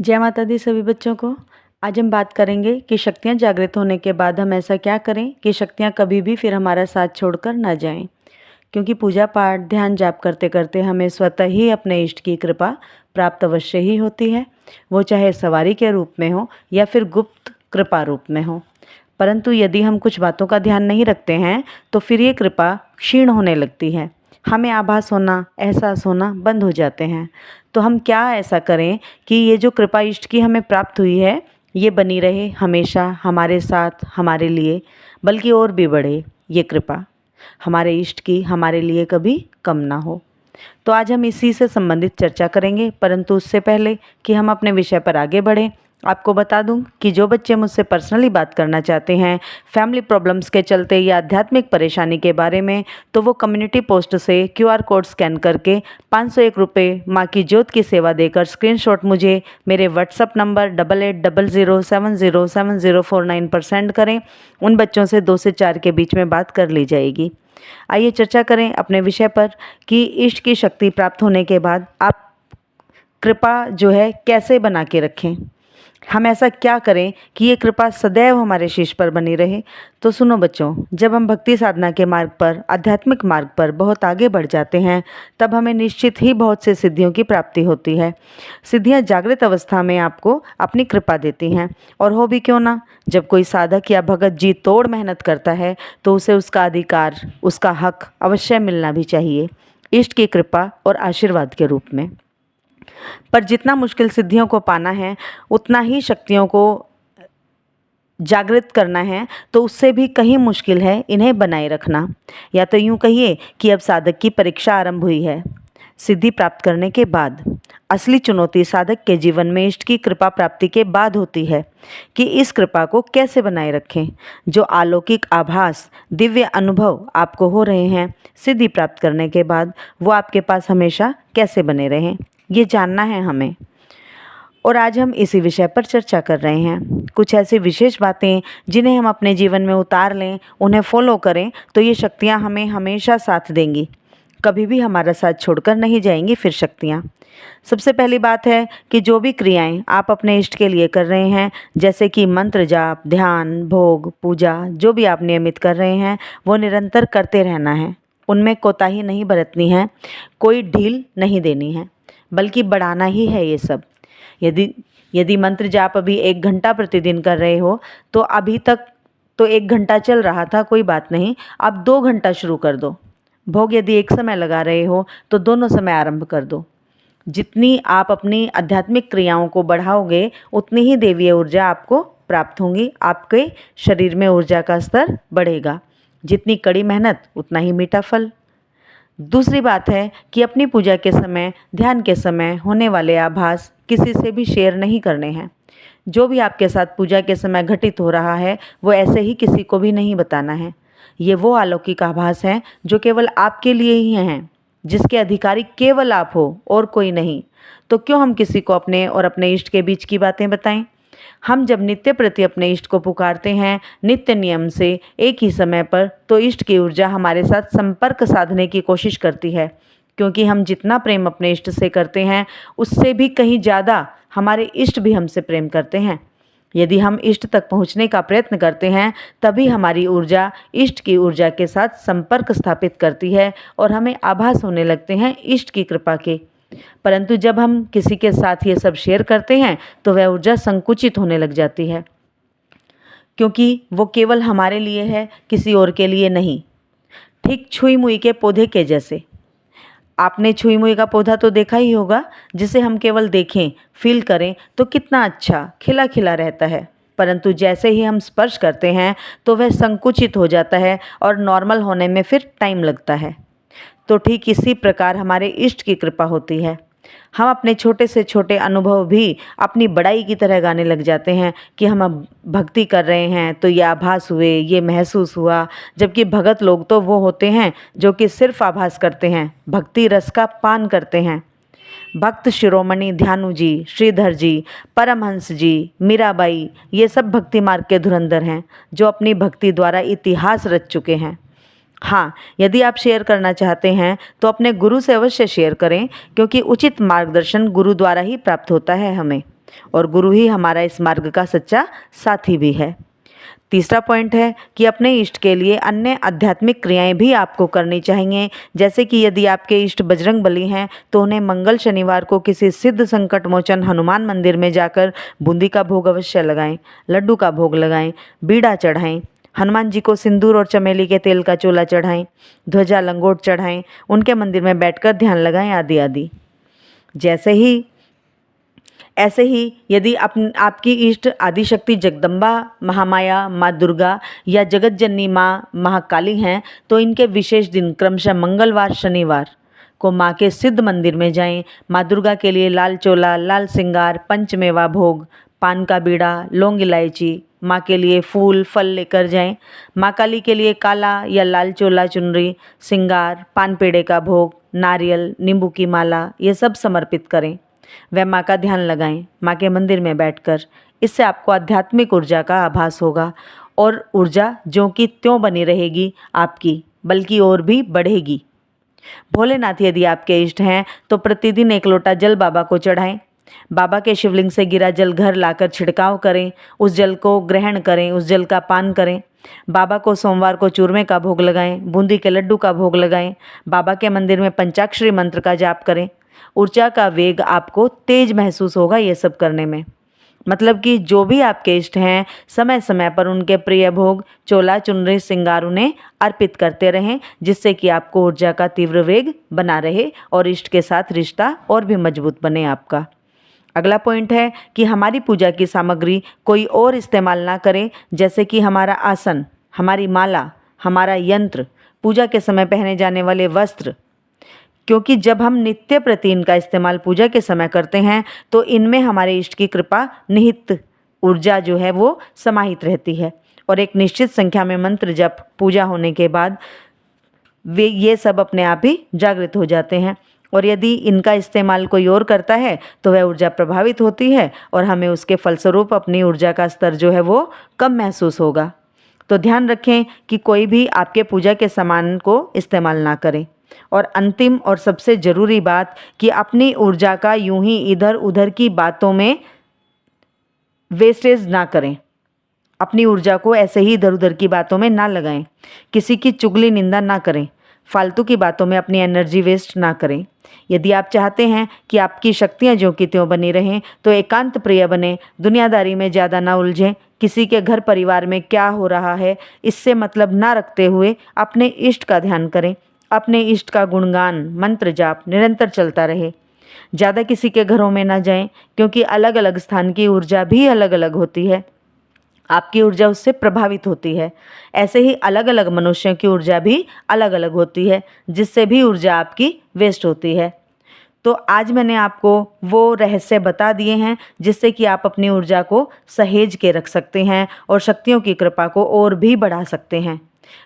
जय माता दी सभी बच्चों को। आज हम बात करेंगे कि शक्तियाँ जागृत होने के बाद हम ऐसा क्या करें कि शक्तियाँ कभी भी फिर हमारा साथ छोड़कर ना जाएं। क्योंकि पूजा पाठ ध्यान जाप करते करते हमें स्वतः ही अपने इष्ट की कृपा प्राप्त अवश्य ही होती है, वो चाहे सवारी के रूप में हो या फिर गुप्त कृपा रूप में हो। परंतु यदि हम कुछ बातों का ध्यान नहीं रखते हैं तो फिर ये कृपा क्षीण होने लगती है, हमें आभास होना, एहसास होना बंद हो जाते हैं। तो हम क्या ऐसा करें कि ये जो कृपा इष्ट की हमें प्राप्त हुई है ये बनी रहे हमेशा हमारे साथ, हमारे लिए, बल्कि और भी बढ़े ये कृपा हमारे इष्ट की हमारे लिए कभी कम ना हो। तो आज हम इसी से संबंधित चर्चा करेंगे, परंतु उससे पहले कि हम अपने विषय पर आगे बढ़ें, आपको बता दूं कि जो बच्चे मुझसे पर्सनली बात करना चाहते हैं फैमिली प्रॉब्लम्स के चलते या आध्यात्मिक परेशानी के बारे में, तो वो कम्युनिटी पोस्ट से क्यूआर कोड स्कैन करके 501 रुपये माँ की ज्योत की सेवा देकर स्क्रीनशॉट मुझे मेरे व्हाट्सअप नंबर 8800707049 पर सेंड करें। उन बच्चों से 2 से 4 के बीच में बात कर ली जाएगी। आइए चर्चा करें अपने विषय पर कि इष्ट की शक्ति प्राप्त होने के बाद आप कृपा जो है कैसे बना के रखें। हम ऐसा क्या करें कि ये कृपा सदैव हमारे शीश पर बनी रहे। तो सुनो बच्चों, जब हम भक्ति साधना के मार्ग पर, आध्यात्मिक मार्ग पर बहुत आगे बढ़ जाते हैं तब हमें निश्चित ही बहुत से सिद्धियों की प्राप्ति होती है। सिद्धियां जागृत अवस्था में आपको अपनी कृपा देती हैं, और हो भी क्यों ना, जब कोई साधक या भगत जी तोड़ मेहनत करता है तो उसे उसका अधिकार, उसका हक अवश्य मिलना भी चाहिए, इष्ट की कृपा और आशीर्वाद के रूप में। पर जितना मुश्किल सिद्धियों को पाना है उतना ही शक्तियों को जागृत करना है तो उससे भी कहीं मुश्किल है इन्हें बनाए रखना। या तो यूं कहिए कि अब साधक की परीक्षा आरंभ हुई है। सिद्धि प्राप्त करने के बाद असली चुनौती साधक के जीवन में इष्ट की कृपा प्राप्ति के बाद होती है कि इस कृपा को कैसे बनाए रखें। जो अलौकिक आभास, दिव्य अनुभव आपको हो रहे हैं सिद्धि प्राप्त करने के बाद, वो आपके पास हमेशा कैसे बने रहें, ये जानना है हमें। और आज हम इसी विषय पर चर्चा कर रहे हैं। कुछ ऐसी विशेष बातें जिन्हें हम अपने जीवन में उतार लें, उन्हें फॉलो करें तो ये शक्तियाँ हमें हमेशा साथ देंगी, कभी भी हमारा साथ छोड़कर नहीं जाएंगी फिर शक्तियाँ। सबसे पहली बात है कि जो भी क्रियाएं आप अपने इष्ट के लिए कर रहे हैं, जैसे कि मंत्र जाप, ध्यान, भोग, पूजा, जो भी आप नियमित कर रहे हैं वो निरंतर करते रहना है। उनमें कोताही नहीं बरतनी है, कोई ढील नहीं देनी है, बल्कि बढ़ाना ही है ये सब। यदि यदि मंत्र जाप अभी 1 घंटा प्रतिदिन कर रहे हो तो अभी तक तो 1 घंटा चल रहा था, कोई बात नहीं, अब 2 घंटा शुरू कर दो। भोग यदि एक समय लगा रहे हो तो दोनों समय आरंभ कर दो। जितनी आप अपनी आध्यात्मिक क्रियाओं को बढ़ाओगे उतनी ही देवीय ऊर्जा आपको प्राप्त होंगी, आपके शरीर में ऊर्जा का स्तर बढ़ेगा। जितनी कड़ी मेहनत उतना ही मीठा फल। दूसरी बात है कि अपनी पूजा के समय, ध्यान के समय होने वाले आभास किसी से भी शेयर नहीं करने हैं। जो भी आपके साथ पूजा के समय घटित हो रहा है वो ऐसे ही किसी को भी नहीं बताना है। ये वो अलौकिक आभास हैं जो केवल आपके लिए ही हैं, जिसके अधिकारी केवल आप हो और कोई नहीं। तो क्यों हम किसी को अपने और अपने इष्ट के बीच की बातें बताएं। हम जब नित्य प्रति अपने इष्ट को पुकारते हैं नित्य नियम से एक ही समय पर, तो इष्ट की ऊर्जा हमारे साथ संपर्क साधने की कोशिश करती है। क्योंकि हम जितना प्रेम अपने इष्ट से करते हैं उससे भी कहीं ज़्यादा हमारे इष्ट भी हमसे प्रेम करते हैं। यदि हम इष्ट तक पहुंचने का प्रयत्न करते हैं तभी हमारी ऊर्जा इष्ट की ऊर्जा के साथ संपर्क स्थापित करती है और हमें आभास होने लगते हैं इष्ट की कृपा के। परंतु जब हम किसी के साथ ये सब शेयर करते हैं तो वह ऊर्जा संकुचित होने लग जाती है, क्योंकि वो केवल हमारे लिए है, किसी और के लिए नहीं। ठीक छुई मुई के पौधे के जैसे। आपने छुई मुई का पौधा तो देखा ही होगा, जिसे हम केवल देखें, फील करें तो कितना अच्छा खिला खिला रहता है, परंतु जैसे ही हम स्पर्श करते हैं तो वह संकुचित हो जाता है और नॉर्मल होने में फिर टाइम लगता है। तो ठीक इसी प्रकार हमारे इष्ट की कृपा होती है। हम अपने छोटे से छोटे अनुभव भी अपनी बड़ाई की तरह गाने लग जाते हैं कि हम अब भक्ति कर रहे हैं तो ये आभास हुए, ये महसूस हुआ। जबकि भगत लोग तो वो होते हैं जो कि सिर्फ आभास करते हैं, भक्ति रस का पान करते हैं। भक्त शिरोमणि ध्यानु जी, श्रीधर जी, परमहंस जी, मीराबाई, ये सब भक्ति मार्ग के धुरंधर हैं जो अपनी भक्ति द्वारा इतिहास रच चुके हैं। हाँ, यदि आप शेयर करना चाहते हैं तो अपने गुरु से अवश्य शेयर करें, क्योंकि उचित मार्गदर्शन गुरु द्वारा ही प्राप्त होता है हमें। और गुरु ही हमारा इस मार्ग का सच्चा साथी भी है। तीसरा पॉइंट है कि अपने इष्ट के लिए अन्य आध्यात्मिक क्रियाएं भी आपको करनी चाहिए। जैसे कि यदि आपके इष्ट बजरंग बली हैं तो उन्हें मंगल शनिवार को किसी सिद्ध संकट मोचन हनुमान मंदिर में जाकर बूंदी का भोग अवश्य लगाएं, लड्डू का भोग लगाएं, बीड़ा चढ़ाएं, हनुमान जी को सिंदूर और चमेली के तेल का चोला चढ़ाएं, ध्वजा लंगोट चढ़ाएं, उनके मंदिर में बैठकर ध्यान लगाएं आदि आदि। ऐसे ही यदि आपकी इष्ट आदिशक्ति जगदम्बा, महामाया, माँ दुर्गा या जगत जननी माँ महाकाली हैं तो इनके विशेष दिन क्रमशः मंगलवार, शनिवार को माँ के सिद्ध मंदिर में जाएं। माँ दुर्गा के लिए लाल चोला, लाल श्रृंगार, पंचमेवा भोग, पान का बीड़ा, लौंग इलायची, माँ के लिए फूल फल लेकर जाएं। माँ काली के लिए काला या लाल चोला, चुनरी, श्रृंगार, पान पेड़े का भोग, नारियल, नींबू की माला, ये सब समर्पित करें। वह माँ का ध्यान लगाएं माँ के मंदिर में बैठकर। इससे आपको आध्यात्मिक ऊर्जा का आभास होगा और ऊर्जा ज्यों की त्यों बनी रहेगी आपकी, बल्कि और भी बढ़ेगी। भोलेनाथ यदि आपके इष्ट हैं तो प्रतिदिन 1 लोटा जल बाबा को चढ़ाएं। बाबा के शिवलिंग से गिरा जल घर लाकर छिड़काव करें, उस जल को ग्रहण करें, उस जल का पान करें। बाबा को सोमवार को चूरमे का भोग लगाएं, बूंदी के लड्डू का भोग लगाएं। बाबा के मंदिर में पंचाक्षरी मंत्र का जाप करें। ऊर्जा का वेग आपको तेज महसूस होगा ये सब करने में। मतलब कि जो भी आपके इष्ट हैं समय समय पर उनके प्रिय भोग, चोला, चुनरी, श्रृंगार उन्हें अर्पित करते रहें, जिससे कि आपको ऊर्जा का तीव्र वेग बना रहे और इष्ट के साथ रिश्ता और भी मजबूत बने आपका। अगला पॉइंट है कि हमारी पूजा की सामग्री कोई और इस्तेमाल ना करें, जैसे कि हमारा आसन, हमारी माला, हमारा यंत्र, पूजा के समय पहने जाने वाले वस्त्र, क्योंकि जब हम नित्य प्रति इनका इस्तेमाल पूजा के समय करते हैं तो इनमें हमारे इष्ट की कृपा निहित ऊर्जा जो है वो समाहित रहती है और एक निश्चित संख्या में मंत्र जप पूजा होने के बाद ये सब अपने आप ही जागृत हो जाते हैं। और यदि इनका इस्तेमाल कोई और करता है तो वह ऊर्जा प्रभावित होती है और हमें उसके फलस्वरूप अपनी ऊर्जा का स्तर जो है वो कम महसूस होगा। तो ध्यान रखें कि कोई भी आपके पूजा के सामान को इस्तेमाल ना करें। और अंतिम और सबसे ज़रूरी बात कि अपनी ऊर्जा का यूं ही इधर उधर की बातों में वेस्टेज ना करें। अपनी ऊर्जा को ऐसे ही इधर उधर की बातों में ना लगाएं। किसी की चुगली निंदा ना करें। फालतू की बातों में अपनी एनर्जी वेस्ट ना करें। यदि आप चाहते हैं कि आपकी शक्तियाँ ज्यों की त्यों बनी रहें तो एकांत प्रिय बने, दुनियादारी में ज़्यादा ना उलझें। किसी के घर परिवार में क्या हो रहा है इससे मतलब ना रखते हुए अपने इष्ट का ध्यान करें। अपने इष्ट का गुणगान, मंत्र जाप निरंतर चलता रहे। ज़्यादा किसी के घरों में ना जाएं, क्योंकि अलग अलग स्थान की ऊर्जा भी अलग अलग होती है। आपकी ऊर्जा उससे प्रभावित होती है। ऐसे ही अलग अलग मनुष्यों की ऊर्जा भी अलग अलग होती है, जिससे भी ऊर्जा आपकी वेस्ट होती है। तो आज मैंने आपको वो रहस्य बता दिए हैं जिससे कि आप अपनी ऊर्जा को सहेज के रख सकते हैं और शक्तियों की कृपा को और भी बढ़ा सकते हैं।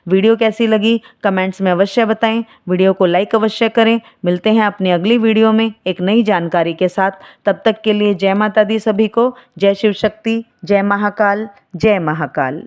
वीडियो कैसी लगी कमेंट्स में अवश्य बताएं। वीडियो को लाइक अवश्य करें। मिलते हैं अपनी अगली वीडियो में एक नई जानकारी के साथ। तब तक के लिए जय माता दी सभी को। जय शिव शक्ति, जय महाकाल, जय महाकाल।